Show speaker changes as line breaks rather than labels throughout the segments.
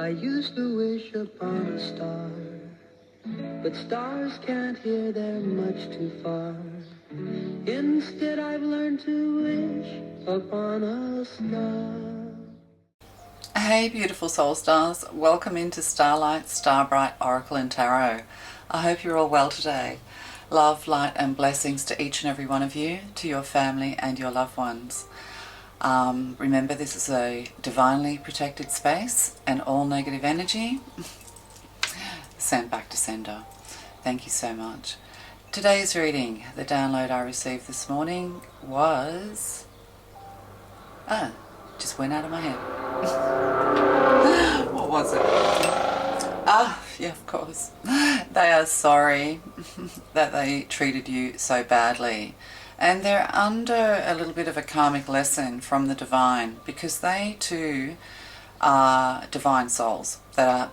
I used to wish upon a star, but stars can't hear, they're much too far. Instead I've learned to wish upon a star.
Hey beautiful soul stars, welcome into Starlight, Starbright, Oracle and Tarot. I hope you're all well today. Love, light and blessings to each and every one of you, to your family and your loved ones. Remember, this is a divinely protected space and all negative energy sent back to sender. Thank you so much. Today's reading, the download I received this morning was... just went out of my head. What was it? Yeah, of course. They are sorry that they treated you so badly. And they're under a little bit of a karmic lesson from the divine, because they too are divine souls that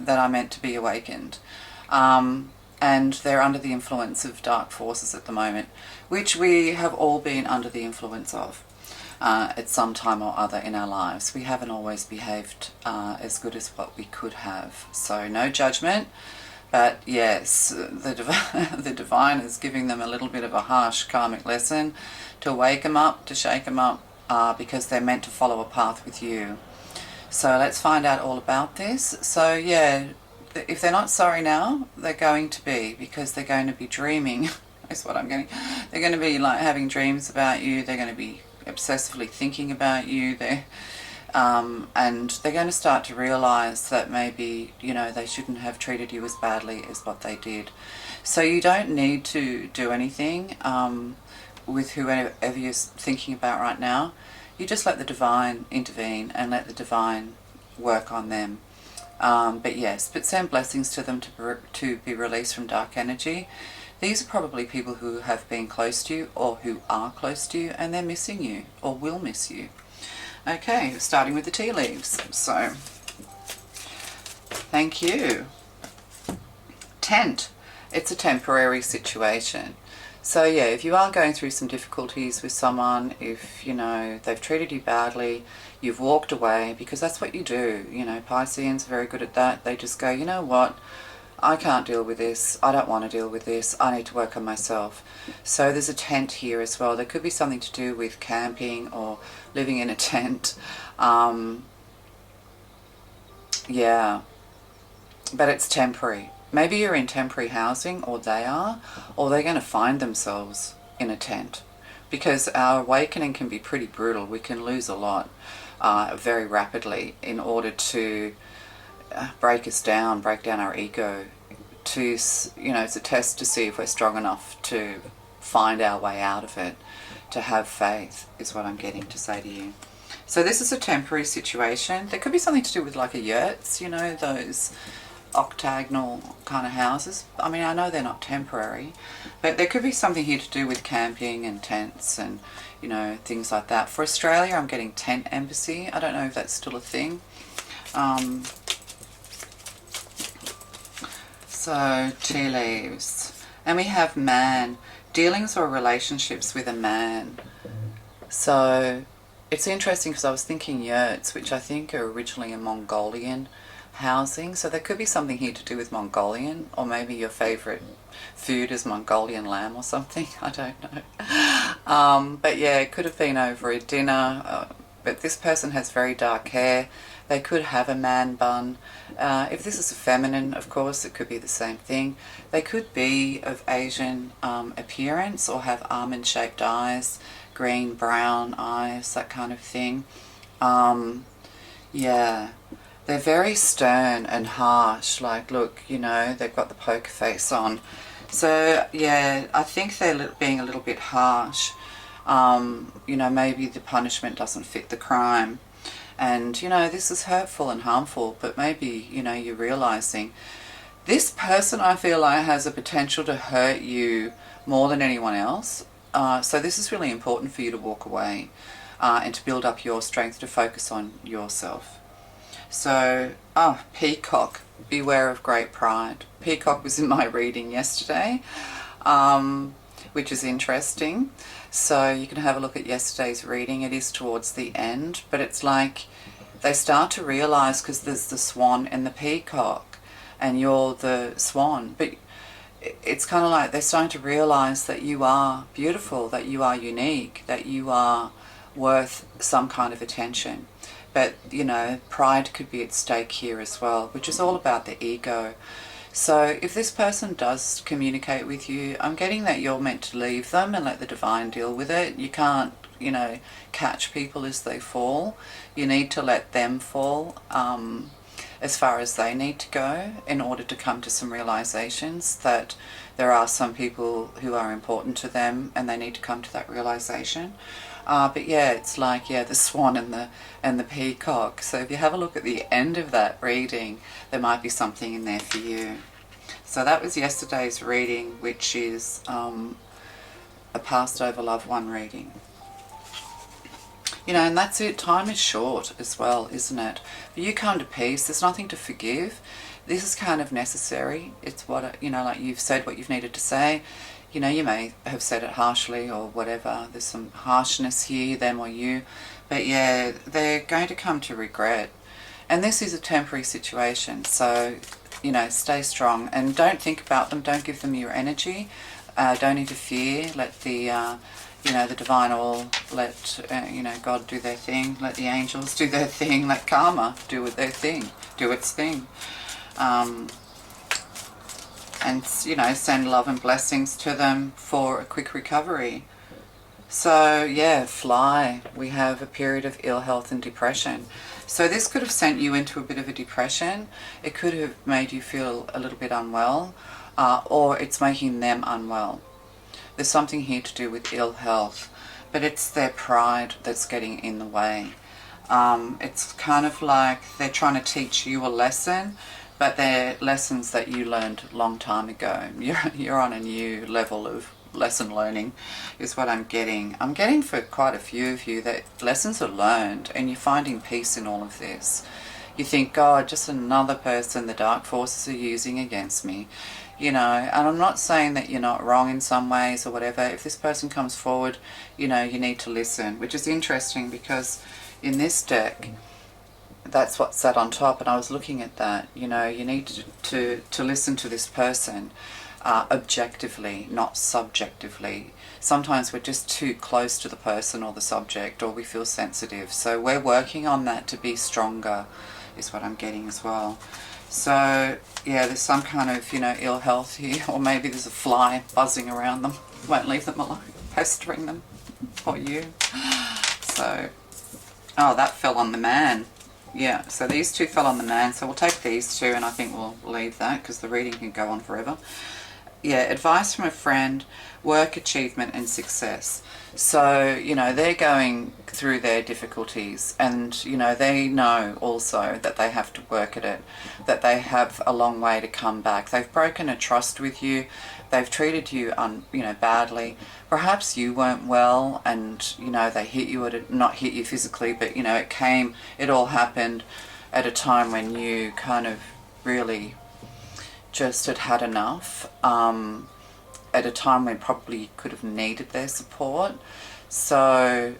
are meant to be awakened. And they're under the influence of dark forces at the moment, which we have all been under the influence of at some time or other in our lives. We haven't always behaved as good as what we could have. So no judgment. But yes, the divine is giving them a little bit of a harsh karmic lesson to wake them up, to shake them up, because they're meant to follow a path with you. So let's find out all about this. So yeah, if they're not sorry now, they're going to be, because they're going to be dreaming, is what I'm getting. They're going to be like having dreams about you. They're going to be obsessively thinking about you. And they're going to start to realize that maybe, you know, they shouldn't have treated you as badly as what they did. So you don't need to do anything with whoever you're thinking about right now. You just let the divine intervene and let the divine work on them. But send blessings to them to be released from dark energy. These are probably people who have been close to you or who are close to you, and they're missing you or will miss you. Okay, starting with the tea leaves. So, thank you. Tent. It's a temporary situation. So yeah, if you are going through some difficulties with someone, if, you know, they've treated you badly, you've walked away, because that's what you do. You know, Pisceans are very good at that. They just go, you know what? I can't deal with this. I don't want to deal with this. I need to work on myself. So there's a tent here as well. There could be something to do with camping or living in a tent. Yeah, but it's temporary. Maybe you're in temporary housing, or they're going to find themselves in a tent, because our awakening can be pretty brutal. We can lose a lot very rapidly in order to break down our ego, to, you know, it's a test to see if we're strong enough to find our way out of it, to have faith, is what I'm getting to say to you. So this is a temporary situation. There could be something to do with like a yurts, you know, those octagonal kind of houses. I mean, I know they're not temporary, but there could be something here to do with camping and tents and, you know, things like that. For Australia, I'm getting tent embassy. I don't know if that's still a thing. So, tea leaves. And we have man. Dealings or relationships with a man. So, it's interesting because I was thinking yurts, which I think are originally a Mongolian housing. So there could be something here to do with Mongolian, or maybe your favourite food is Mongolian lamb or something. I don't know. But yeah, it could have been over a dinner. But this person has very dark hair. They could have a man bun. If this is a feminine, of course, it could be the same thing. They could be of Asian appearance, or have almond-shaped eyes, green, brown eyes, that kind of thing. Yeah, they're very stern and harsh. Like, look, you know, they've got the poker face on. So, yeah, I think they're being a little bit harsh. You know, maybe the punishment doesn't fit the crime. And, you know, this is hurtful and harmful, but maybe, you know, you're realizing this person, I feel like, has a potential to hurt you more than anyone else. So this is really important for you to walk away and to build up your strength, to focus on yourself. So, peacock, beware of great pride. Peacock was in my reading yesterday, which is interesting. So you can have a look at yesterday's reading. It is towards the end, but it's like they start to realize, because there's the swan and the peacock, and you're the swan, but it's kind of like they're starting to realize that you are beautiful, that you are unique, that you are worth some kind of attention. But, you know, pride could be at stake here as well, which is all about the ego. So if this person does communicate with you, I'm getting that you're meant to leave them and let the divine deal with it. You can't, you know, catch people as they fall. You need to let them fall as far as they need to go in order to come to some realizations that there are some people who are important to them and they need to come to that realization. But yeah, it's like, yeah, the swan and the peacock. So if you have a look at the end of that reading, there might be something in there for you. So that was yesterday's reading, which is a past over loved one reading. You know, and that's it. Time is short as well, isn't it? But you come to peace. There's nothing to forgive. This is kind of necessary. It's what, you know, like you've said what you've needed to say. You know, you may have said it harshly or whatever. There's some harshness here, them or you. But yeah, they're going to come to regret. And this is a temporary situation. So, you know, stay strong. And don't think about them. Don't give them your energy. Don't interfere. Let the, you know, the divine all, let, you know, God do their thing. Let the angels do their thing. Let karma do their thing. Do its thing. And, you know, send love and blessings to them for a quick recovery. So, yeah, fly. We have a period of ill health and depression. So this could have sent you into a bit of a depression. It could have made you feel a little bit unwell, or it's making them unwell. There's something here to do with ill health, but it's their pride that's getting in the way. It's kind of like they're trying to teach you a lesson, but they're lessons that you learned a long time ago. You're on a new level of lesson learning, is what I'm getting. I'm getting for quite a few of you that lessons are learned and you're finding peace in all of this. You think, God, just another person the dark forces are using against me. You know, and I'm not saying that you're not wrong in some ways or whatever. If this person comes forward, you know, you need to listen, which is interesting because in this deck, that's what's sat on top, and I was looking at that. You know, you need to listen to this person objectively, not subjectively. Sometimes we're just too close to the person or the subject, or we feel sensitive. So we're working on that to be stronger, is what I'm getting as well. So yeah, there's some kind of, you know, ill health here, or maybe there's a fly buzzing around them. Won't leave them alone, pestering them, or you. So, oh, that fell on the man. Yeah, so these two fell on the man, so we'll take these two and I think we'll leave that because the reading can go on forever. Yeah, advice from a friend, work, achievement and success. So, you know, they're going through their difficulties and, you know, they know also that they have to work at it, that they have a long way to come back. They've broken a trust with you. They've treated you, you know, badly. Perhaps you weren't well and, you know, they hit you not hit you physically, but, you know, it all happened at a time when you kind of really just had enough, at a time when probably you could have needed their support. So,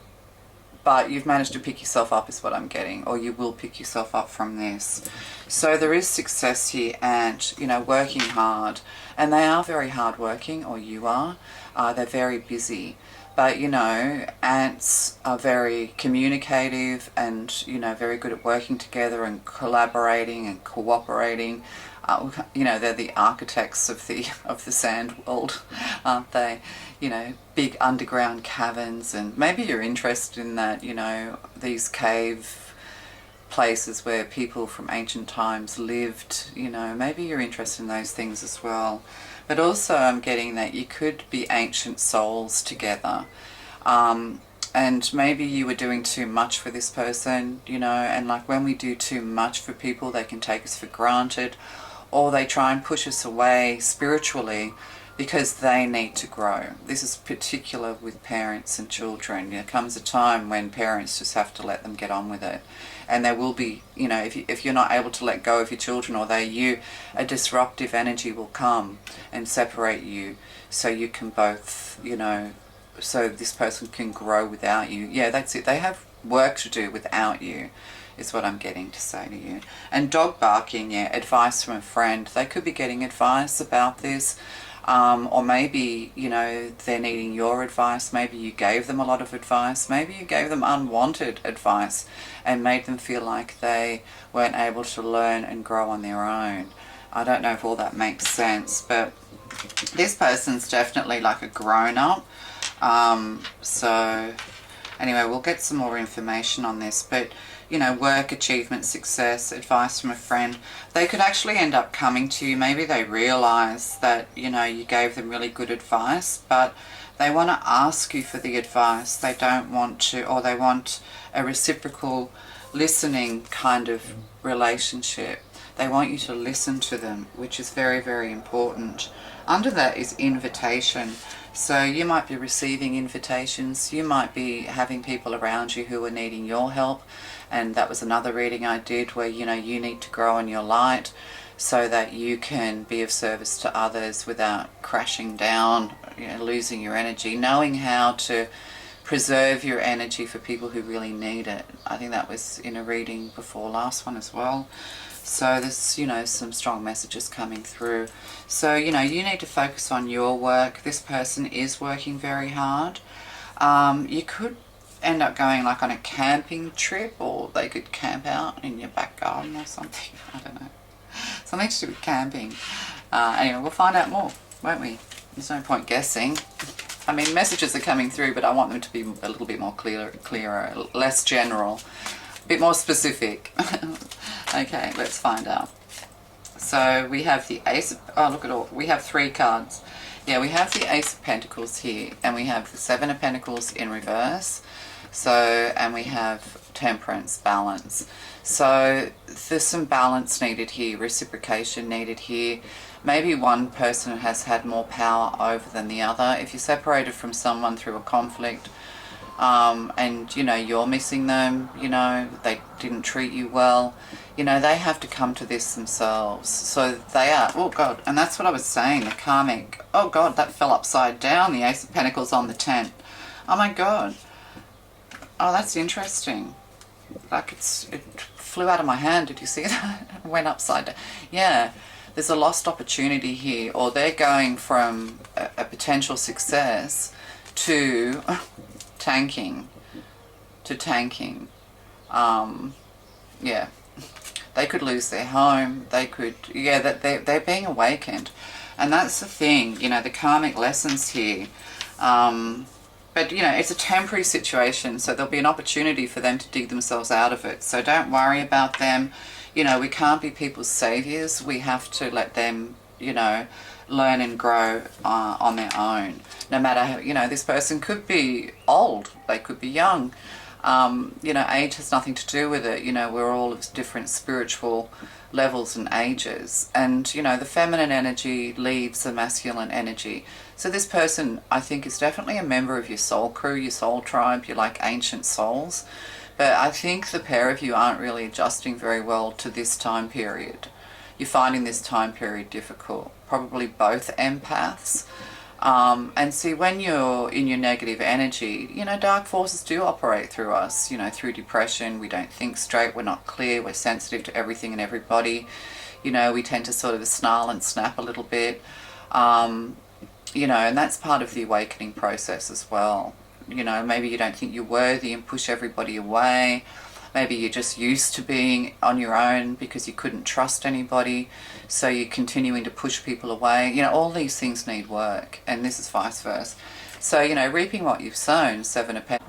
but you've managed to pick yourself up is what I'm getting, or you will pick yourself up from this. So there is success here and, you know, working hard. And they are very hard working, or you are. They're very busy. But, you know, ants are very communicative and, you know, very good at working together and collaborating and cooperating. You know, they're the architects of the sand world, aren't they? You know, big underground caverns, and maybe you're interested in that, you know, these cave places where people from ancient times lived, you know, maybe you're interested in those things as well. But also I'm getting that you could be ancient souls together. And maybe you were doing too much for this person, you know, and like when we do too much for people, they can take us for granted, or they try and push us away spiritually because they need to grow. This is particular with parents and children. There comes a time when parents just have to let them get on with it. And there will be, you know, if you're not able to let go of your children or they're you, a disruptive energy will come and separate you so you can both, you know, so this person can grow without you. Yeah, that's it. They have work to do without you. is what I'm getting to say to you. And dog barking, yeah, advice from a friend. They could be getting advice about this. Or maybe, you know, they're needing your advice. Maybe you gave them a lot of advice. Maybe you gave them unwanted advice and made them feel like they weren't able to learn and grow on their own. I don't know if all that makes sense, but this person's definitely like a grown-up. So anyway, we'll get some more information on this. But, you know, work, achievement, success, advice from a friend. They could actually end up coming to you. Maybe they realize that, you know, you gave them really good advice, but they want to ask you for the advice. They don't want to, or they want a reciprocal listening kind of relationship. They want you to listen to them, which is very, very important. Under that is invitation. So you might be receiving invitations. You might be having people around you who are needing your help. And that was another reading I did where, you know, you need to grow in your light so that you can be of service to others without crashing down, you know, losing your energy, knowing how to preserve your energy for people who really need it. I think that was in a reading before last one as well. So there's, you know, some strong messages coming through. So, you know, you need to focus on your work. This person is working very hard. You could end up going like on a camping trip, or they could camp out in your back garden or something. I don't know. Something to do with camping. Anyway, we'll find out more, won't we? There's no point guessing. I mean, messages are coming through, but I want them to be a little bit more clearer, less general, a bit more specific. Okay, let's find out. So we have the Ace of, oh look at all, we have 3 cards. Yeah, we have the Ace of Pentacles here, and we have the 7 of Pentacles in reverse. So, and we have Temperance, balance. So there's some balance needed here, reciprocation needed here. Maybe one person has had more power over than the other. If you're separated from someone through a conflict, and, you know, you're missing them, you know, they didn't treat you well, you know, they have to come to this themselves. So they are, oh God, and that's what I was saying, the karmic, oh God, that fell upside down, the Ace of Pentacles on the 10. Oh my God. Oh, that's interesting. Like it flew out of my hand, did you see that? It went upside down. Yeah, there's a lost opportunity here, or they're going from a potential success to tanking. Yeah, they could lose their home. They could, yeah, that they're being awakened, and that's the thing. You know, the karmic lessons here. But, you know, it's a temporary situation, so there'll be an opportunity for them to dig themselves out of it. So don't worry about them. You know, we can't be people's saviors. We have to let them, you know, learn and grow on their own. No matter how, you know, this person could be old, they could be young. You know, age has nothing to do with it. You know, we're all of different spiritual levels and ages. And, you know, the feminine energy leads the masculine energy. So this person, I think, is definitely a member of your soul crew, your soul tribe. You're like ancient souls. But I think the pair of you aren't really adjusting very well to this time period. You're finding this time period difficult. Probably both empaths. And see, when you're in your negative energy, you know, dark forces do operate through us, you know, through depression. We don't think straight, we're not clear, we're sensitive to everything and everybody. You know, we tend to sort of snarl and snap a little bit. You know, and that's part of the awakening process as well. You know, maybe you don't think you're worthy and push everybody away. Maybe you're just used to being on your own because you couldn't trust anybody, so you're continuing to push people away. You know, all these things need work, and this is vice versa. So, you know, reaping what you've sown, 7 of Pentacles.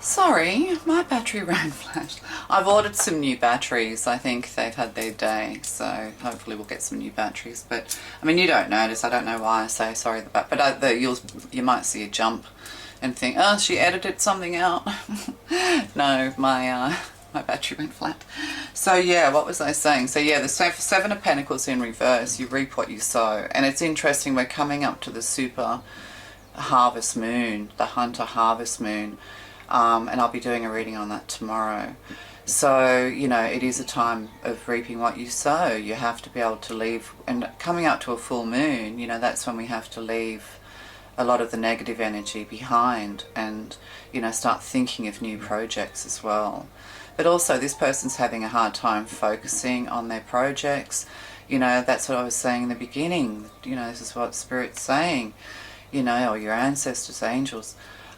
Sorry, my battery ran flat. I've ordered some new batteries. I think they've had their day, so hopefully we'll get some new batteries. But, I mean, you don't notice. I don't know why I say sorry, but you might see a jump and think, oh, she edited something out. No, my battery went flat. So yeah, what was I saying? So yeah, the 7 of Pentacles in reverse, you reap what you sow. And it's interesting, we're coming up to the super harvest moon, the hunter harvest moon. And I'll be doing a reading on that tomorrow. So, you know, it is a time of reaping what you sow. You have to be able to leave, and coming up to a full moon, you know, that's when we have to leave a lot of the negative energy behind and, you know, start thinking of new projects as well. But also this person's having a hard time focusing on their projects. You know, that's what I was saying in the beginning. You know, this is what Spirit's saying, you know, or your ancestors, angels,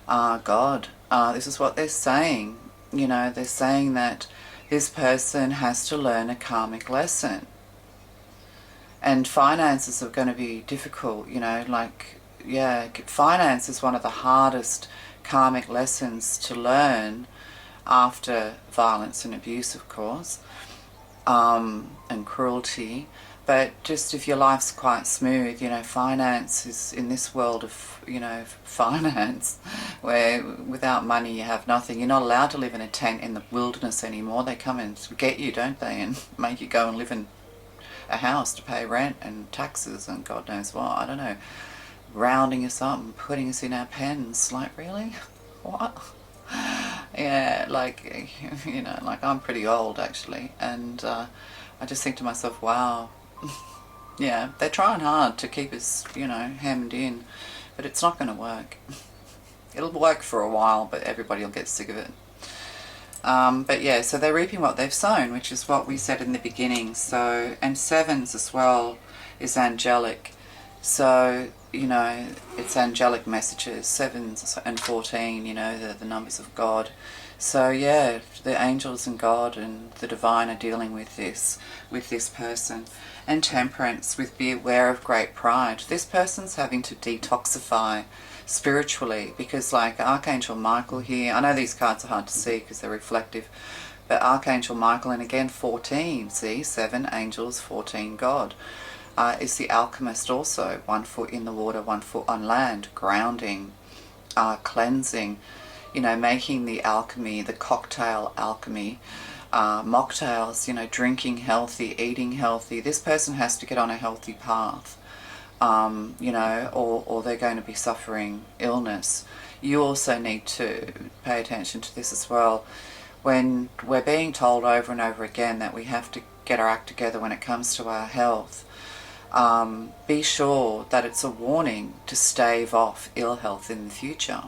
God. This is what they're saying. You know, they're saying that this person has to learn a karmic lesson. And finances are going to be difficult, you know, like, yeah, finance is one of the hardest karmic lessons to learn after violence and abuse, of course, and cruelty. But just if your life's quite smooth, you know, finance is in this world of, you know, finance, where without money you have nothing. You're not allowed to live in a tent in the wilderness anymore. They come and get you, don't they, and make you go and live in a house to pay rent and taxes and God knows what. I don't know, rounding us up and putting us in our pens. Like, really? What? Yeah, like, you know, like, I'm pretty old actually, and I just think to myself, wow. Yeah, they're trying hard to keep us, you know, hemmed in, but it's not going to work. It'll work for a while, but everybody will get sick of it. But yeah, so they're reaping what they've sown, which is what we said in the beginning. So, and sevens as well is angelic. So, you know, it's angelic messages, 7s and 14, you know, the numbers of God. So yeah, the angels and God and the divine are dealing with this person. And temperance, with be aware of great pride. This person's having to detoxify spiritually, because like Archangel Michael here, I know these cards are hard to see because they're reflective, but Archangel Michael, and again 14, see, 7 angels, 14 God, is the alchemist also, 1 foot in the water, 1 foot on land, grounding, cleansing, you know, making the alchemy, the cocktail alchemy, mocktails, you know, drinking healthy, eating healthy. This person has to get on a healthy path, you know, or they're going to be suffering illness. You also need to pay attention to this as well. When we're being told over and over again that we have to get our act together when it comes to our health, be sure that it's a warning to stave off ill health in the future.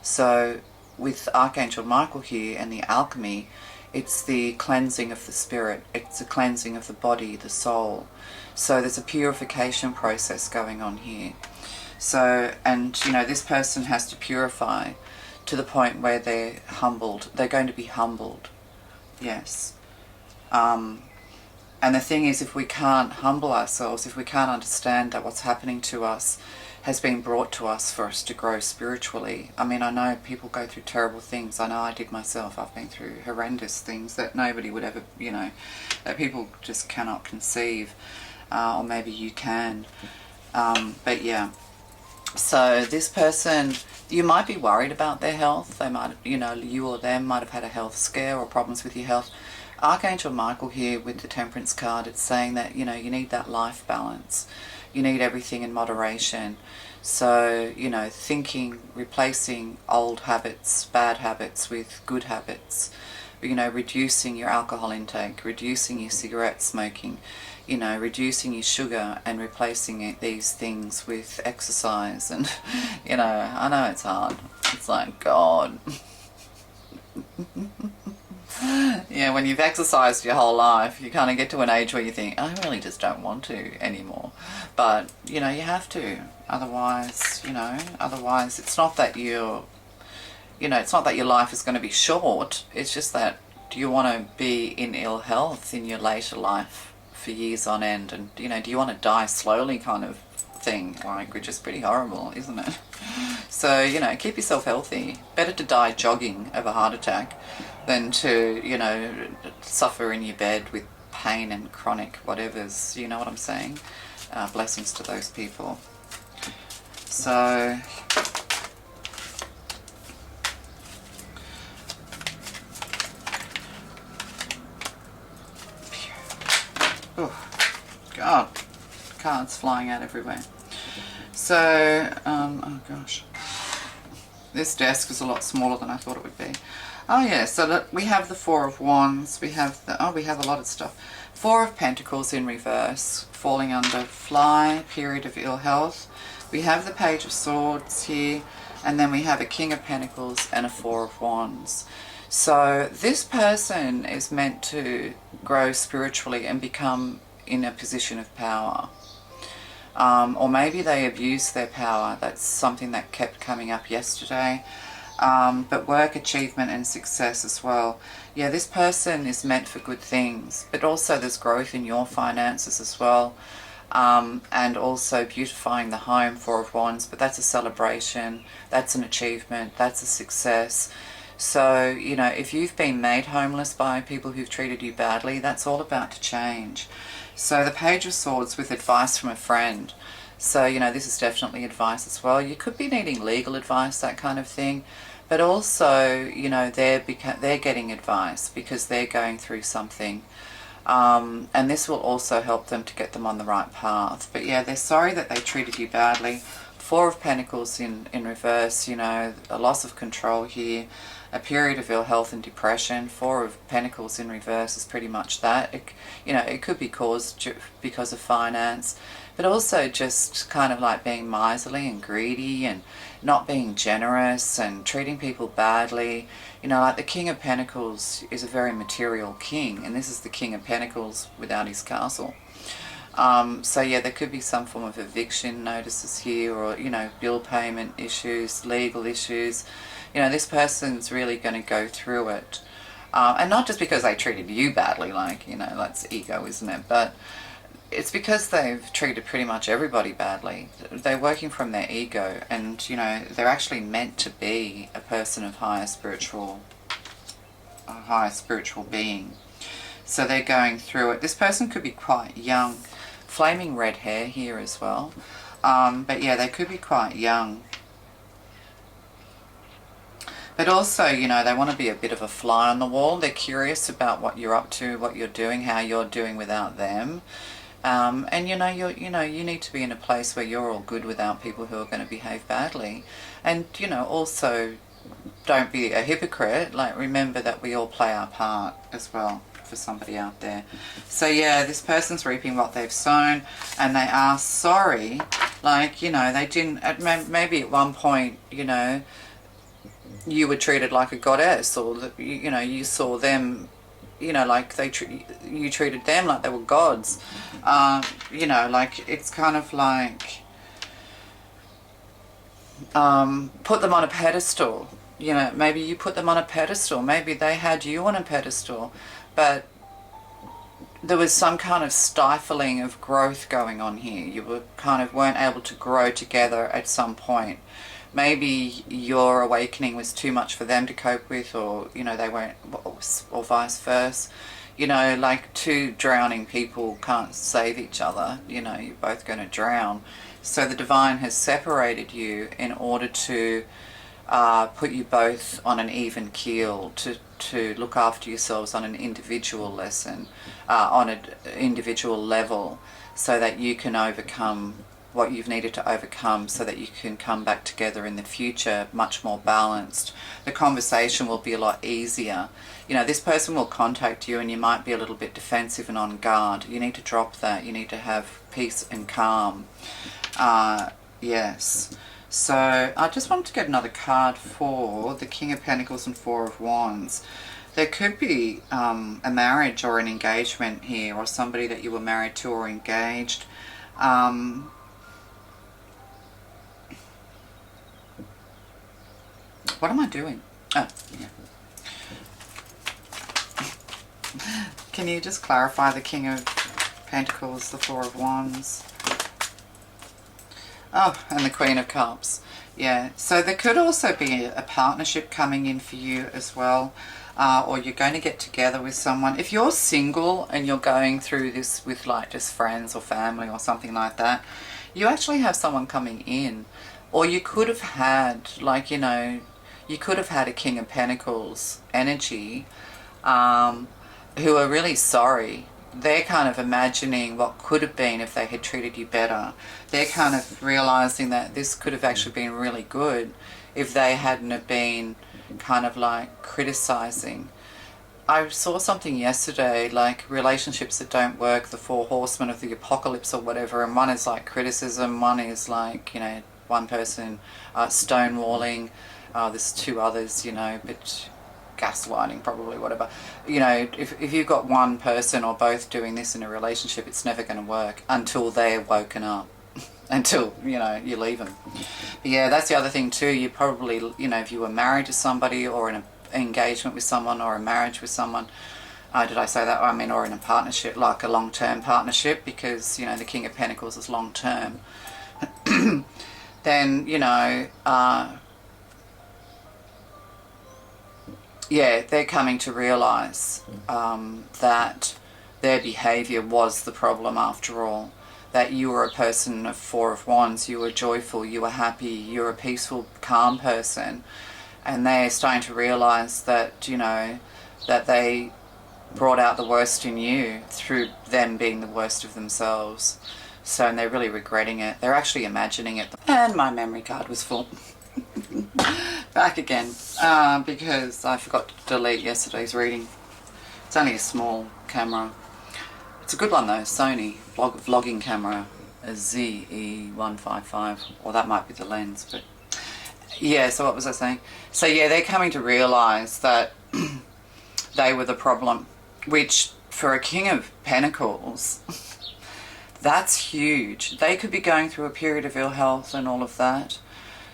So with Archangel Michael here and the alchemy, it's the cleansing of the spirit, it's the cleansing of the body, the soul. So there's a purification process going on here. So, and you know, this person has to purify to the point where they're humbled. They're going to be humbled, yes. And the thing is, if we can't humble ourselves, if we can't understand that what's happening to us has been brought to us for us to grow spiritually. I mean, I know people go through terrible things. I know I did myself. I've been through horrendous things that nobody would ever, you know, that people just cannot conceive. Or maybe you can. But yeah. So this person, you might be worried about their health. They might, you know, you or them might have had a health scare or problems with your health. Archangel Michael here with the Temperance card, it's saying that, you know, you need that life balance. You need everything in moderation. So, you know, thinking, replacing old habits, bad habits with good habits. You know, reducing your alcohol intake, reducing your cigarette smoking, you know, reducing your sugar and replacing these things with exercise. And, you know, I know it's hard. It's like, God. Yeah, when you've exercised your whole life, you kind of get to an age where you think, I really just don't want to anymore. But, you know, you have to. Otherwise, you know, otherwise it's not that you're, you know, it's not that your life is going to be short. It's just that, do you want to be in ill health in your later life for years on end? And, you know, do you want to die slowly kind of thing? Like, which is pretty horrible, isn't it? So, you know, keep yourself healthy. Better to die jogging of a heart attack than to, you know, suffer in your bed with pain and chronic whatevers. You know what I'm saying? Blessings to those people. So, oh, God, cards flying out everywhere. So, oh gosh, this desk is a lot smaller than I thought it would be. Oh yeah, so look, we have the Four of Wands, we have the, oh, we have a lot of stuff. Four of Pentacles in reverse, falling under fly, period of ill health. We have the Page of Swords here, and then we have a King of Pentacles and a Four of Wands. So this person is meant to grow spiritually and become in a position of power. Or maybe they abuse their power. That's something that kept coming up yesterday. But work, achievement and success as well. Yeah, this person is meant for good things, but also there's growth in your finances as well. And also beautifying the home, Four of Wands, but that's a celebration, that's an achievement, that's a success. So, you know, if you've been made homeless by people who've treated you badly, that's all about to change. So the Page of Swords with advice from a friend. So, you know, this is definitely advice as well. You could be needing legal advice, that kind of thing. But also, you know, they're getting advice because they're going through something. And this will also help them to get them on the right path. But yeah, they're sorry that they treated you badly. Four of Pentacles in reverse, you know, a loss of control here, a period of ill health and depression. Four of Pentacles in reverse is pretty much that. You know, it could be caused because of finance, but also just kind of like being miserly and greedy and not being generous and treating people badly. You know, like the King of Pentacles is a very material king, and this is the King of Pentacles without his castle. So yeah, there could be some form of eviction notices here, or, you know, bill payment issues, legal issues. You know, this person's really going to go through it. And not just because they treated you badly, like, you know, that's ego, isn't it? But it's because they've treated pretty much everybody badly. They're working from their ego, and, you know, they're actually meant to be a person of higher spiritual being. So they're going through it. This person could be quite young. Flaming red hair here as well. But yeah, they could be quite young. But also, you know, they want to be a bit of a fly on the wall. They're curious about what you're up to, what you're doing, how you're doing without them. And you need to be in a place where you're all good without people who are going to behave badly. And, you know, also don't be a hypocrite. Like, remember that we all play our part as well for somebody out there. So yeah, this person's reaping what they've sown, and they are sorry. Like, you know, they didn't, maybe at one point, you know, you were treated like a goddess, or you know, you saw them, you know, like you treated them like they were gods. You know, like, it's kind of like put them on a pedestal. You know, maybe you put them on a pedestal, maybe they had you on a pedestal, but there was some kind of stifling of growth going on here. You weren't able to grow together at some point. Maybe your awakening was too much for them to cope with, or, you know, they weren't, or vice versa. You know, like, two drowning people can't save each other. You know, you're both going to drown. So the divine has separated you in order to put you both on an even keel, to look after yourselves on an individual on an individual level, so that you can overcome what you've needed to overcome, so that you can come back together in the future much more balanced. The conversation will be a lot easier. You know, this person will contact you and you might be a little bit defensive and on guard. You need to drop that. You need to have peace and calm. Yes. So I just wanted to get another card for the King of Pentacles and Four of Wands. There could be a marriage or an engagement here, or somebody that you were married to or engaged. What am I doing? Oh, yeah. Can you just clarify the King of Pentacles, the Four of Wands? Oh, and the Queen of Cups. Yeah, so there could also be a partnership coming in for you as well, or you're going to get together with someone. If you're single and you're going through this with, like, just friends or family or something like that, you actually have someone coming in. Or you could have had, like, you know, you could have had a King of Pentacles energy who are really sorry. They're kind of imagining what could have been if they had treated you better. They're kind of realizing that this could have actually been really good if they hadn't have been kind of like criticizing. I saw something yesterday, like relationships that don't work, the four horsemen of the apocalypse or whatever, and one is like criticism, one is like, you know, one person stonewalling, there's two others, you know, but gaslighting, probably, whatever. You know, if you've got one person or both doing this in a relationship, it's never going to work until they're woken up. Until, you know, you leave them. But yeah, that's the other thing too. You probably, you know, if you were married to somebody or in an engagement with someone or a marriage with someone, did I say that? I mean, or in a partnership, like a long-term partnership, because, you know, the King of Pentacles is long-term. Then, you know, yeah, they're coming to realise that their behaviour was the problem after all. That you were a person of Four of Wands, you were joyful, you were happy, you were a peaceful, calm person. And they're starting to realise that, you know, that they brought out the worst in you through them being the worst of themselves. So, and they're really regretting it. They're actually imagining it. And my memory card was full. Back again, because I forgot to delete yesterday's reading. It's only a small camera. It's a good one though, Sony vlogging camera, a ZE-155, or that might be the lens, but yeah, so what was I saying? So yeah, they're coming to realise that they were the problem, which for a King of Pentacles, that's huge. They could be going through a period of ill health and all of that.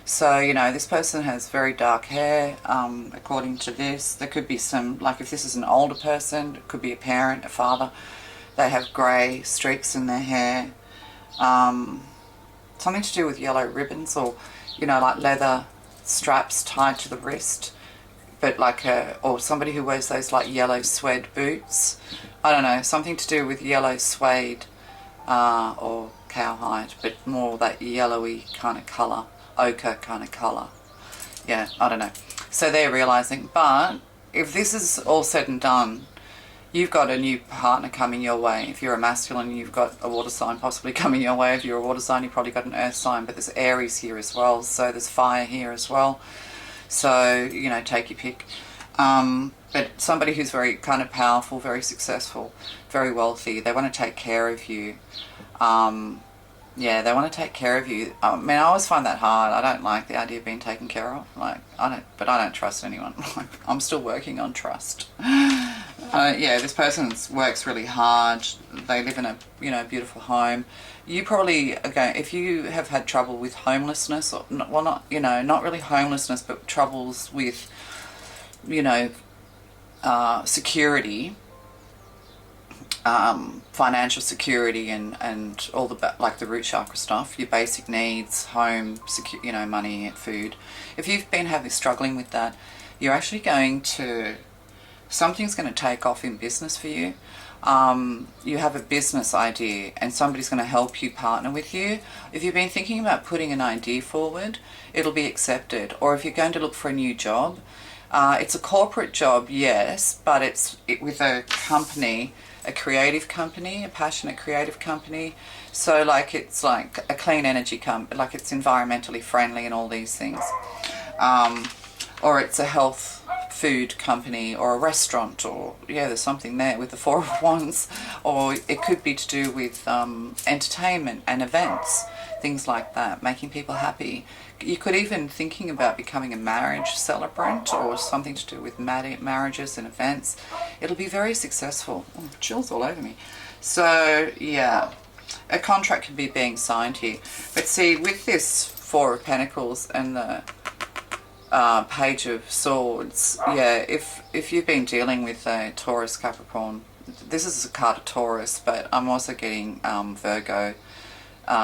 So, you know, this person has very dark hair, according to this. There could be some, like if this is an older person, it could be a parent, a father. They have grey streaks in their hair. Something to do with yellow ribbons or, you know, like leather straps tied to the wrist. But like or somebody who wears those like yellow suede boots. I don't know, something to do with yellow suede or cowhide, but more that yellowy kind of colour, ochre kind of colour. Yeah, I don't know. So they're realising, but if this is all said and done, you've got a new partner coming your way. If you're a masculine, you've got a water sign possibly coming your way. If you're a water sign, you've probably got an earth sign, but there's Aries here as well, so there's fire here as well. So, you know, take your pick. But somebody who's very kind of powerful, very successful, very wealthy, they want to take care of you. Yeah, they want to take care of you. I mean, I always find that hard. I don't like the idea of being taken care of. Like, I don't trust anyone. Like, I'm still working on trust. Yeah, this person works really hard. They live in a, you know, beautiful home. You probably, again, if you have had trouble with homelessness, or, well, not, you know, not really homelessness, but troubles with, you know, security, financial security and all the, like the root chakra stuff, your basic needs, home, you know, money, food. If you've been struggling with that, you're actually going to, something's going to take off in business for you. You have a business idea and somebody's going to help you, partner with you. If you've been thinking about putting an idea forward, it'll be accepted. Or if you're going to look for a new job, it's a corporate job, yes, but it's with a company, a creative company, a passionate creative company. So like it's like a clean energy company, like it's environmentally friendly and all these things. Or it's a health food company or a restaurant, or yeah, there's something there with the Four of Wands. Or it could be to do with entertainment and events, things like that, making people happy. You could even thinking about becoming a marriage celebrant or something to do with marriages and events. It'll be very successful. Oh, chills all over me. So yeah, a contract could be being signed here. But see, with this Four of Pentacles and the Page of Swords, yeah, if you've been dealing with a Taurus, Capricorn, this is a card of Taurus, but I'm also getting Virgo,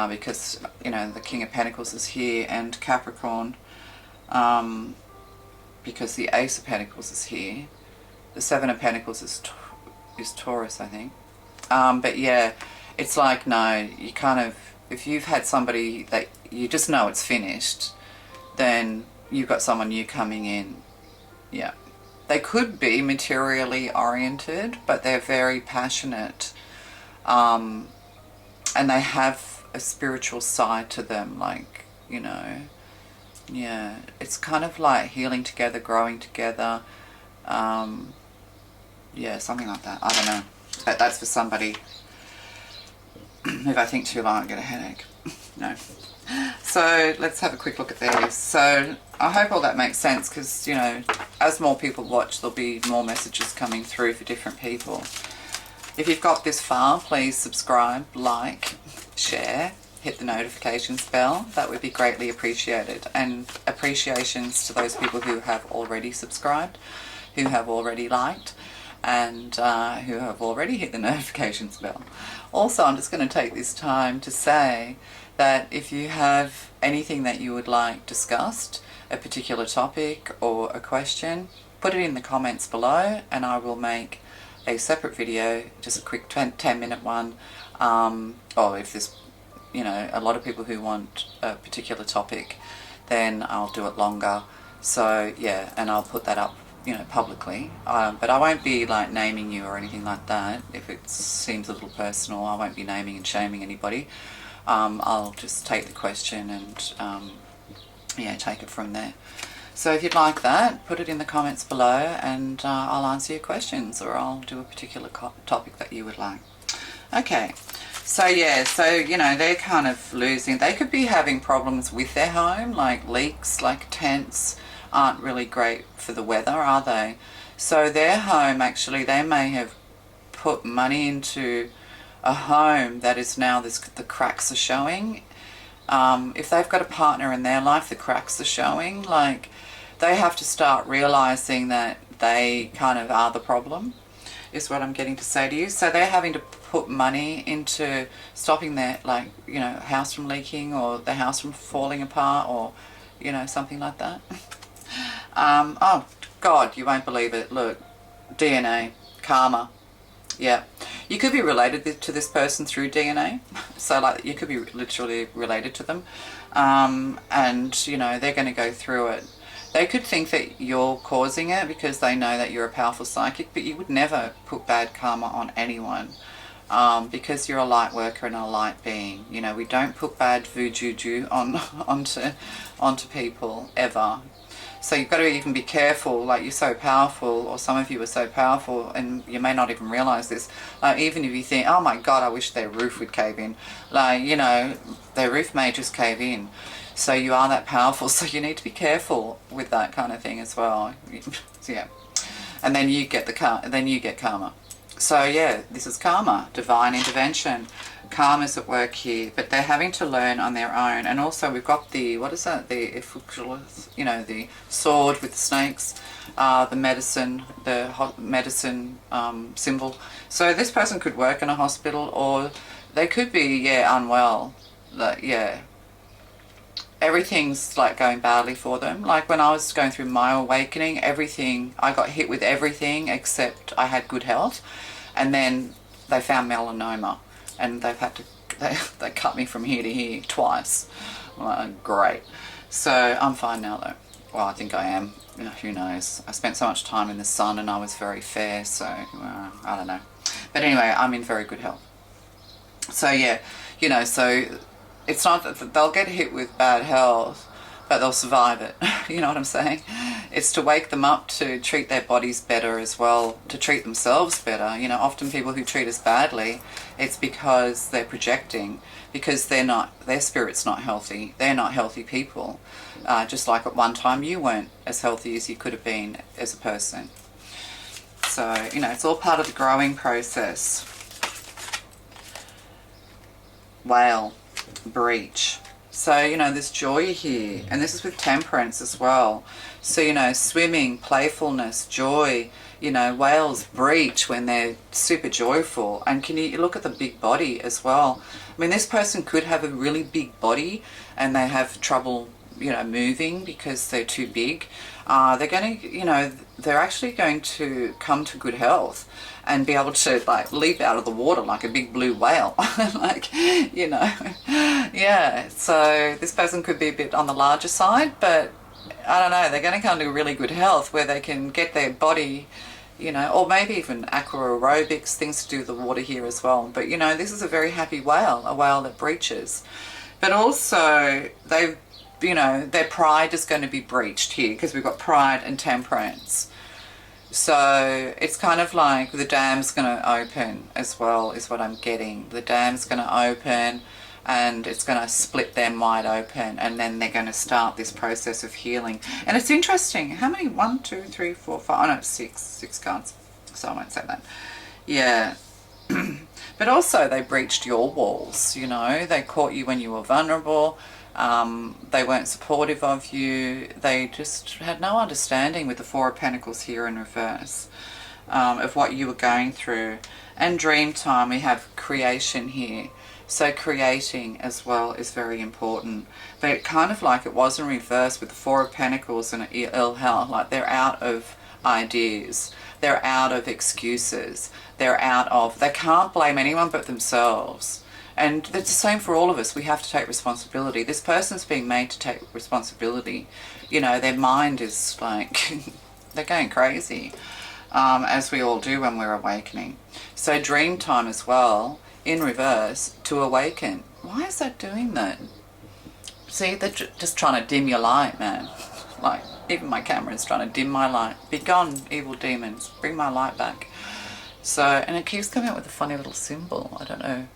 because, you know, the King of Pentacles is here, and Capricorn, because the Ace of Pentacles is here. The Seven of Pentacles is Taurus, I think. But yeah, it's like, no, you kind of, if you've had somebody that you just know it's finished, then you've got someone new coming in. Yeah. They could be materially oriented, but they're very passionate. And they have a spiritual side to them, like, you know, yeah, it's kind of like healing together, growing together, yeah, something like that. I don't know, but that's for somebody. If I think too long, I get a headache. No. So let's have a quick look at these. So I hope all that makes sense, because, you know, as more people watch, there'll be more messages coming through for different people. If you've got this far, please subscribe, like, share, hit the notifications bell. That would be greatly appreciated. And appreciations to those people who have already subscribed, who have already liked, and who have already hit the notifications bell. Also, I'm just going to take this time to say that if you have anything that you would like discussed, a particular topic or a question, put it in the comments below and I will make a separate video, just a quick 10-minute one. Or if there's, you know, a lot of people who want a particular topic, then I'll do it longer. So yeah, and I'll put that up, you know, publicly. But I won't be like naming you or anything like that. If it seems a little personal, I won't be naming and shaming anybody. I'll just take the question and yeah, take it from there. So if you'd like that, put it in the comments below and I'll answer your questions, or I'll do a particular topic that you would like. Okay, so yeah, so you know, they're kind of losing, they could be having problems with their home, like leaks, like tents aren't really great for the weather, are they? So their home, actually, they may have put money into a home that is now, the cracks are showing. If they've got a partner in their life, the cracks are showing. Like, they have to start realizing that they kind of are the problem, is what I'm getting to say to you. So they're having to put money into stopping their, like, you know, house from leaking, or the house from falling apart, or, you know, something like that. Oh God, you won't believe it. Look, DNA, karma. Yeah, you could be related to this person through DNA. So like, you could be literally related to them. And you know, they're going to go through it. They could think that you're causing it because they know that you're a powerful psychic, but you would never put bad karma on anyone, because you're a light worker and a light being. You know, we don't put bad juju onto people ever. So you've got to even be careful, like, you're so powerful, or some of you are so powerful, and you may not even realize this. Like, even if you think, oh my God, I wish their roof would cave in. Like, you know, their roof may just cave in. So you are that powerful, so you need to be careful with that kind of thing as well. Yeah. And then you get karma. So yeah, this is karma, divine intervention. Karma's at work here, but they're having to learn on their own. And also we've got the, what is that, the, you know, the sword with the snakes, the medicine symbol. So this person could work in a hospital, or they could be, yeah, unwell. Yeah, everything's like going badly for them. Like when I was going through my awakening, everything, I got hit with everything except I had good health. And then they found melanoma, and they've had to, they cut me from here to here twice. Like, great. So I'm fine now though. Well, I think I am. Who knows? I spent so much time in the sun and I was very fair, so I don't know. But anyway, I'm in very good health. So yeah, you know, so it's not that they'll get hit with bad health, but they'll survive it. You know what I'm saying? It's to wake them up to treat their bodies better as well, to treat themselves better. You know, often people who treat us badly, it's because they're projecting, because their spirit's not healthy. They're not healthy people. Just like at one time you weren't as healthy as you could have been as a person. So, you know, it's all part of the growing process. Whale, breach. So, you know, there's joy here, and this is with temperance as well. So, you know, swimming, playfulness, joy, you know, whales breach when they're super joyful. And can you look at the big body as well? I mean, this person could have a really big body and they have trouble, you know, moving because they're too big. They're going to, you know, they're actually going to come to good health and be able to, like, leap out of the water like a big blue whale. Like, you know, yeah. So this person could be a bit on the larger side, but I don't know, they're going to come to really good health where they can get their body, you know, or maybe even aqua aerobics, things to do with the water here as well. But, you know, this is a very happy whale, a whale that breaches. But also, they've, you know, their pride is going to be breached here because we've got pride and temperance. So it's kind of like the dam's going to open as well, is what I'm getting. The dam's going to open. and it's going to split them wide open, and then they're going to start this process of healing. And it's interesting, how many? 1, 2, 3, 4, 5, oh no, six cards, so I won't say that. Yeah. But also they breached your walls, you know, they caught you when you were vulnerable. They weren't supportive of you. They just had no understanding with the Four of Pentacles here in reverse, of what you were going through. And dream time, we have creation here. So creating as well is very important. But it kind of like it was in reverse with the Four of Pentacles and ill health. Like they're out of ideas. They're out of excuses. They're out of, they can't blame anyone but themselves. And it's the same for all of us. We have to take responsibility. This person's being made to take responsibility. You know, their mind is like, they're going crazy, as we all do when we're awakening. So dream time as well, in reverse, to awaken. Why is that doing that? See, they're just trying to dim your light, man. Like, even my camera is trying to dim my light. Be gone, evil demons. Bring my light back. So, and it keeps coming out with a funny little symbol. I don't know.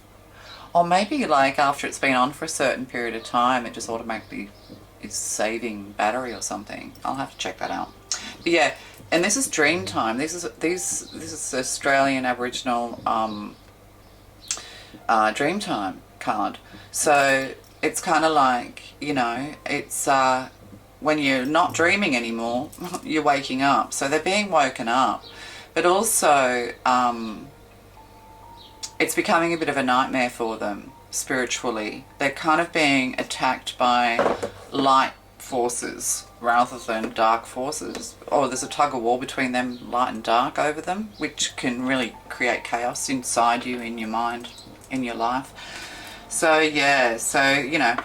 Or maybe like after it's been on for a certain period of time, it just automatically is saving battery or something. I'll have to check that out. But yeah, and this is dream time. This is Australian Aboriginal dream time card. So it's kind of like, you know, it's when you're not dreaming anymore, you're waking up. So they're being woken up. But also, it's becoming a bit of a nightmare for them spiritually. They're kind of being attacked by light forces rather than dark forces. Or there's a tug of war between them, light and dark, over them, which can really create chaos inside you, in your mind, in your life. So yeah, so, you know,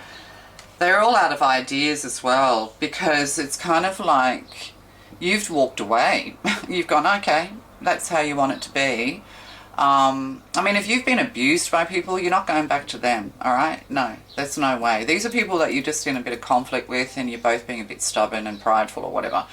they're all out of ideas as well, because it's kind of like you've walked away. You've gone, okay, that's how you want it to be. I mean, if you've been abused by people, you're not going back to them, all right? No, there's no way. These are people that you're just in a bit of conflict with, and you're both being a bit stubborn and prideful or whatever,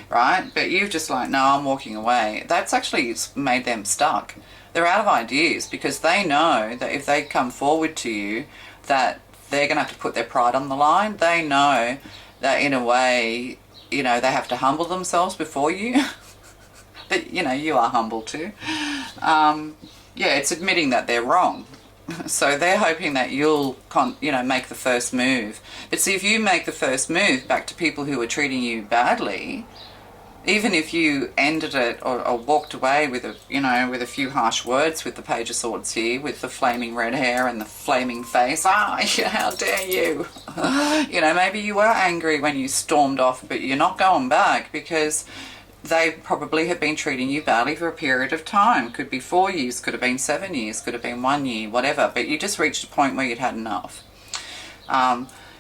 right? But you've just like, no, I'm walking away. That's actually made them stuck. They're out of ideas, because they know that if they come forward to you, that they're going to have to put their pride on the line. They know that in a way, you know, they have to humble themselves before you. But, you know, you are humble too. Yeah, it's admitting that they're wrong. So they're hoping that you'll, you know, make the first move. But see, if you make the first move back to people who are treating you badly, even if you ended it or walked away with a, you know, with a few harsh words with the Page of Swords here, with the flaming red hair and the flaming face, how dare you? You know, maybe you were angry when you stormed off, but you're not going back, because they probably have been treating you badly for a period of time. Could be 4 years, could have been 7 years, could have been 1 year, whatever. But you just reached a point where you'd had enough.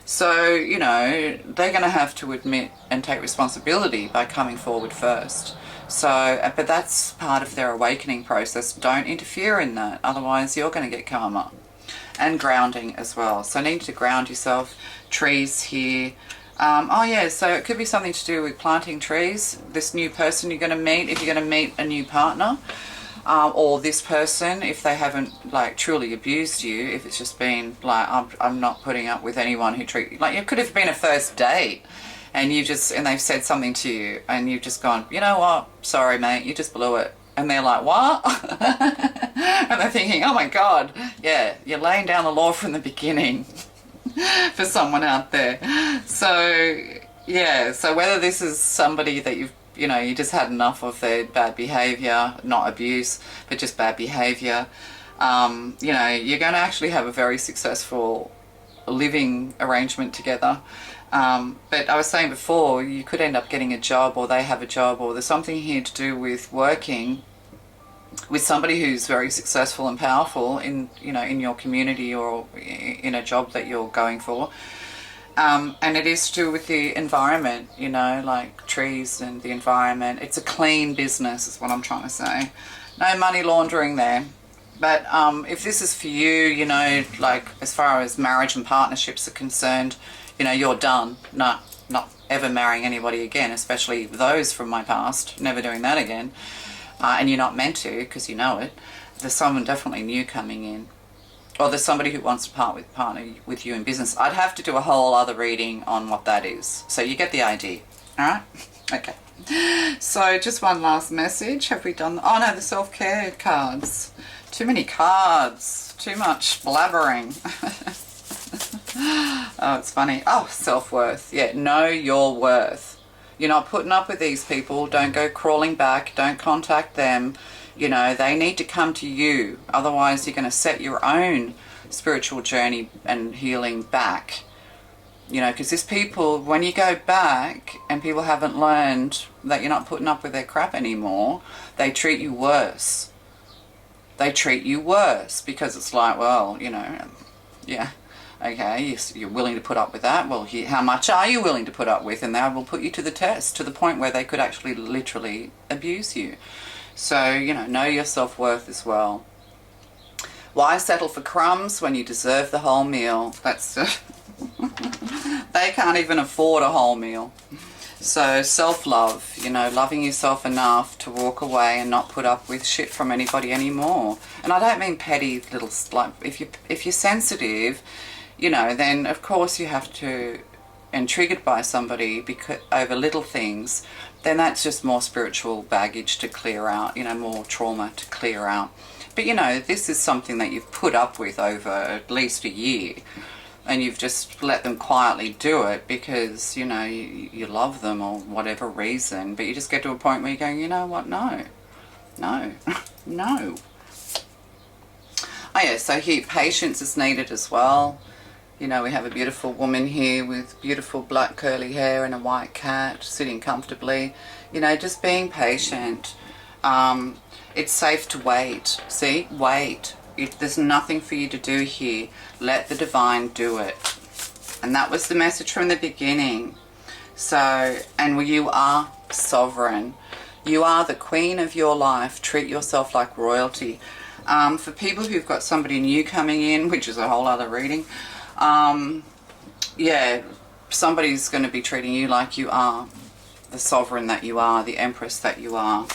So, you know, they're going to have to admit and take responsibility by coming forward first. So, but that's part of their awakening process. Don't interfere in that. Otherwise, you're going to get karma. And grounding as well. So need to ground yourself. Trees here. Oh yeah, so it could be something to do with planting trees. This new person you're going to meet, if you're going to meet a new partner, or this person, if they haven't like truly abused you, if it's just been like, I'm not putting up with anyone who treat you, like it could have been a first date, and you just, and they've said something to you, and you've just gone, you know what, sorry mate, you just blew it. And they're like, what? And they're thinking, oh my God, yeah, you're laying down the law from the beginning. For someone out there. So yeah, so whether this is somebody that you've, you know, you just had enough of their bad behavior, not abuse, but just bad behavior, you know, you're going to actually have a very successful living arrangement together. But I was saying before, you could end up getting a job, or they have a job, or there's something here to do with working with somebody who's very successful and powerful in, you know, in your community or in a job that you're going for. And it is to do with the environment, you know, like trees and the environment. It's a clean business is what I'm trying to say. No money laundering there. But if this is for you, you know, like as far as marriage and partnerships are concerned, you know, you're done. Not ever marrying anybody again, especially those from my past. Never doing that again. And you're not meant to, because you know it. There's someone definitely new coming in. or there's somebody who wants to partner with you in business. I'd have to do a whole other reading on what that is. So you get the idea. All right? Okay. So just one last message. Have we done? Oh no, the self-care cards. Too many cards. Too much blabbering. Oh, it's funny. Oh, self-worth. Yeah, know your worth. You're not putting up with these people. Don't go crawling back. Don't contact them. You know, they need to come to you. Otherwise, you're going to set your own spiritual journey and healing back. You know, because there's people, when you go back and people haven't learned that you're not putting up with their crap anymore, they treat you worse. They treat you worse because it's like, well, you know, yeah, okay, you're willing to put up with that. Well, how much are you willing to put up with? And they will put you to the test, to the point where they could actually literally abuse you. So, you know your self-worth as well. Why settle for crumbs when you deserve the whole meal? That's they can't even afford a whole meal. So self-love, you know, loving yourself enough to walk away and not put up with shit from anybody anymore. And I don't mean petty little, like, if you're sensitive, you know, then of course you have to, and triggered by somebody because over little things, then that's just more spiritual baggage to clear out, you know, more trauma to clear out. But you know, this is something that you've put up with over at least a year, and you've just let them quietly do it because, you know, you love them or whatever reason, but you just get to a point where you're going, you know what, no, no. Oh yeah, so here, patience is needed as well. You know, we have a beautiful woman here with beautiful black curly hair and a white cat sitting comfortably. You know, just being patient. It's safe to wait. See? Wait. There's nothing for you to do here. Let the divine do it. And that was the message from the beginning. So, and you are sovereign. You are the queen of your life. Treat yourself like royalty. For people who've got somebody new coming in, which is a whole other reading, yeah, somebody's going to be treating you like you are the sovereign that you are, the empress that you are.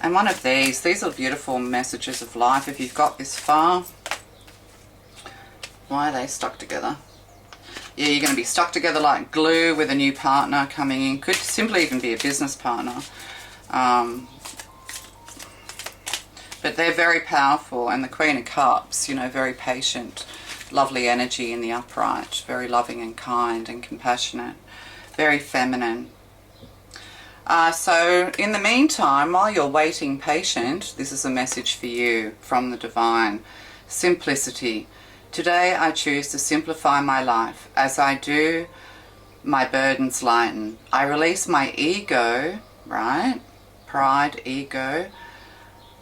And one of these are beautiful messages of life. If you've got this far, why are they stuck together? Yeah, you're going to be stuck together like glue with a new partner coming in. Could simply even be a business partner. But they're very powerful. And the Queen of Cups, you know, very patient, lovely energy in the upright, very loving and kind and compassionate, very feminine. So in the meantime, while you're waiting patient, this is a message for you from the divine. Simplicity. Today I choose to simplify my life. As I do, my burdens lighten. I release my ego, right? Pride, ego.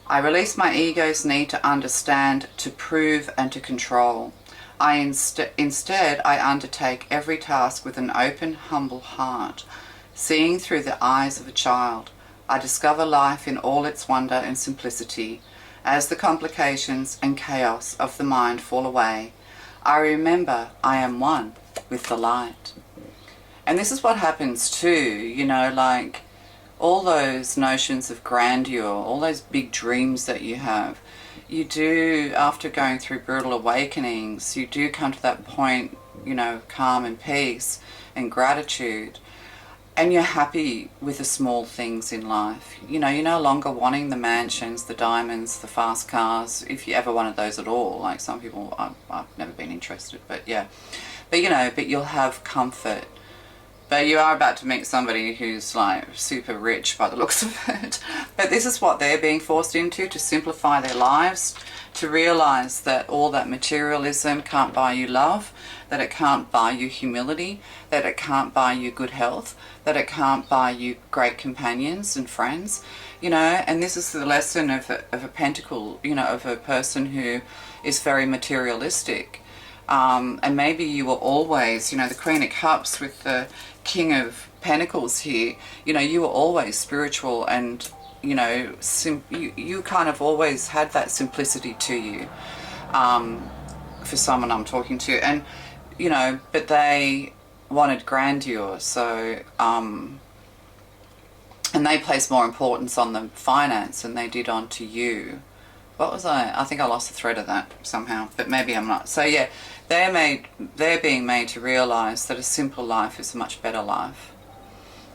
I release my ego's need to understand, to prove and to control. Instead, I undertake every task with an open, humble heart. Seeing through the eyes of a child, I discover life in all its wonder and simplicity. As the complications and chaos of the mind fall away, I remember I am one with the light. And this is what happens too, you know, like all those notions of grandeur, all those big dreams that you have, you do, after going through brutal awakenings, you do come to that point, you know, calm and peace and gratitude. And you're happy with the small things in life. You know, you're no longer wanting the mansions, the diamonds, the fast cars, if you ever wanted those at all. Like some people, I've never been interested, but yeah. But you know, but you'll have comfort. But you are about to meet somebody who's like super rich by the looks of it. But this is what they're being forced into, to simplify their lives, to realize that all that materialism can't buy you love, that it can't buy you humility, that it can't buy you good health, that it can't buy you great companions and friends, you know. And this is the lesson of a pentacle, you know, of a person who is very materialistic. And maybe you were always, you know, the Queen of Cups with the King of Pentacles here, you know, you were always spiritual and, you know, you kind of always had that simplicity to you, for someone I'm talking to. And, you know, but they wanted grandeur, so, and they placed more importance on the finance than they did onto you, what was I think I lost the thread of that somehow, but maybe I'm not. So yeah, they're being made to realize that a simple life is a much better life.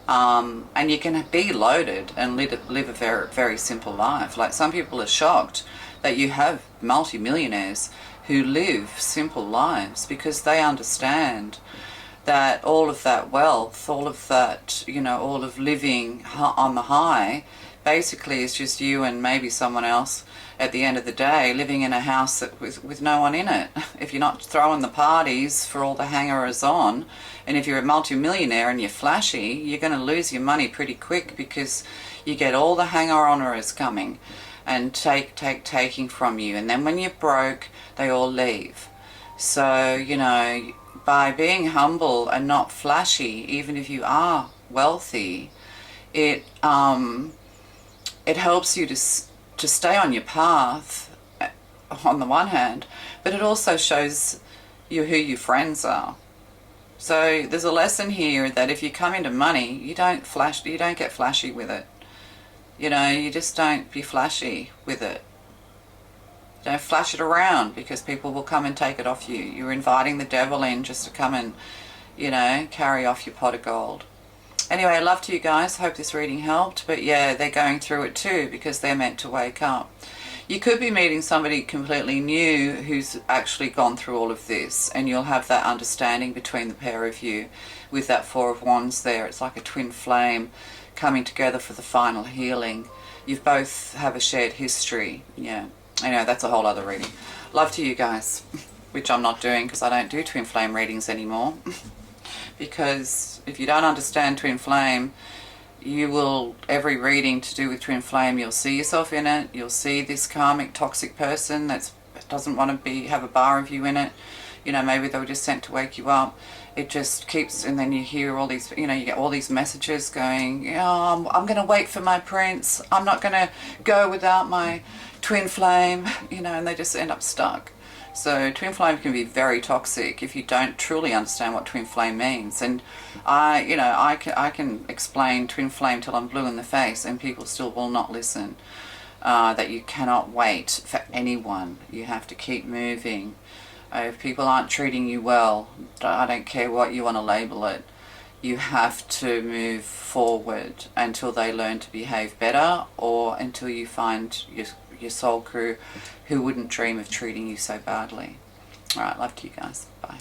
And you can be loaded and live a very, very simple life. Like, some people are shocked that you have multimillionaires who live simple lives, because they understand that all of that wealth, all of that, all of living on the high, basically is just you and maybe someone else at the end of the day living in a house with no one in it. If you're not throwing the parties for all the hangers on, and if you're a multimillionaire and you're flashy, you're going to lose your money pretty quick, because you get all the hanger-oners coming and taking from you, and then when you're broke, they all leave. So, by being humble and not flashy, even if you are wealthy, it helps you to stay on your path on the one hand, but it also shows you who your friends are. So there's a lesson here that if you come into money, you don't get flashy with it. You just don't be flashy with it. Don't flash it around, because people will come and take it off you. You're inviting the devil in just to come and, carry off your pot of gold. Anyway, love to you guys. Hope this reading helped. But yeah, they're going through it too, because they're meant to wake up. You could be meeting somebody completely new who's actually gone through all of this, and you'll have that understanding between the pair of you with that Four of Wands there. It's like a twin flame coming together for the final healing. You both have a shared history. Yeah. Anyway, that's a whole other reading. Love to you guys, which I'm not doing because I don't do twin flame readings anymore. Because if you don't understand twin flame, every reading to do with twin flame, you'll see yourself in it. You'll see this karmic toxic person that doesn't want to have a bar of you in it. Maybe they were just sent to wake you up. It just keeps, and then you hear all these, you get all these messages going, I'm going to wait for my prince. I'm not going to go without my twin flame, and they just end up stuck. So twin flame can be very toxic if you don't truly understand what twin flame means. And I can explain twin flame till I'm blue in the face, and people still will not listen. That you cannot wait for anyone. You have to keep moving. If people aren't treating you well, I don't care what you want to label it, you have to move forward until they learn to behave better, or until you find your soul crew who wouldn't dream of treating you so badly. Alright, love to you guys. Bye.